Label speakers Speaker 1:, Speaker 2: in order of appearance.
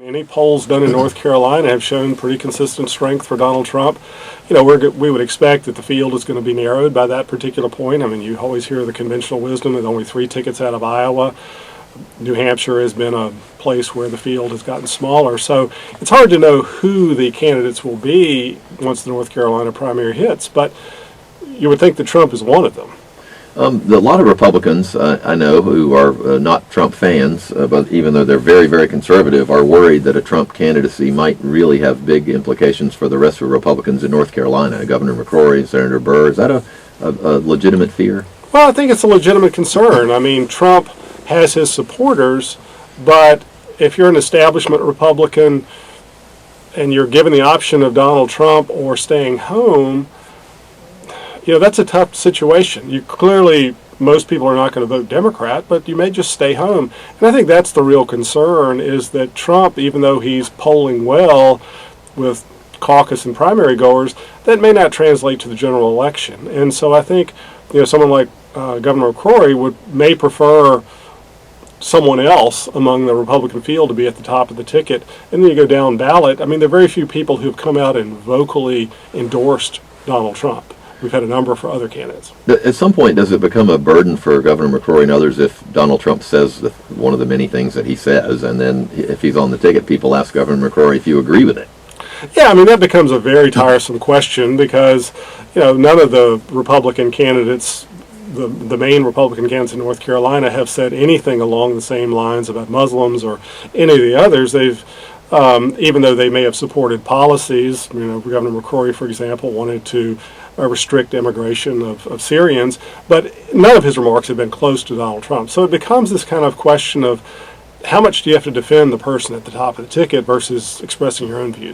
Speaker 1: Any polls done in North Carolina have shown pretty consistent strength for Donald Trump. You know, we would expect that the field is going to be narrowed by that particular point. I mean, you always hear the conventional wisdom that only 3 tickets out of Iowa. New Hampshire has been a place where the field has gotten smaller. So it's hard to know who the candidates will be once the North Carolina primary hits, but you would think that Trump is one of them.
Speaker 2: A lot of Republicans I know who are not Trump fans, but even though they're very, very conservative, are worried that a Trump candidacy might really have big implications for the rest of Republicans in North Carolina. Governor McCrory, Senator Burr, is that a legitimate fear?
Speaker 1: Well, I think it's a legitimate concern. I mean, Trump has his supporters, but if you're an establishment Republican and you're given the option of Donald Trump or staying home, you know, that's a tough situation. You clearly, most people are not going to vote Democrat, but you may just stay home. And I think that's the real concern, is that Trump, even though he's polling well with caucus and primary goers, that may not translate to the general election. And so I think, you know, someone like Governor McCrory may prefer someone else among the Republican field to be at the top of the ticket. And then you go down ballot. I mean, there are very few people who've come out and vocally endorsed Donald Trump. We've had a number for other candidates.
Speaker 2: At some point, does it become a burden for Governor McCrory and others if Donald Trump says one of the many things that he says, and then if he's on the ticket, people ask Governor McCrory if you agree with it?
Speaker 1: Yeah, I mean, that becomes a very tiresome question because, you know, none of the Republican candidates, the main Republican candidates in North Carolina, have said anything along the same lines about Muslims or any of the others. They've even though they may have supported policies, you know, Governor McCrory, for example, wanted to restrict immigration of Syrians, but none of his remarks have been close to Donald Trump. So it becomes this kind of question of how much do you have to defend the person at the top of the ticket versus expressing your own views.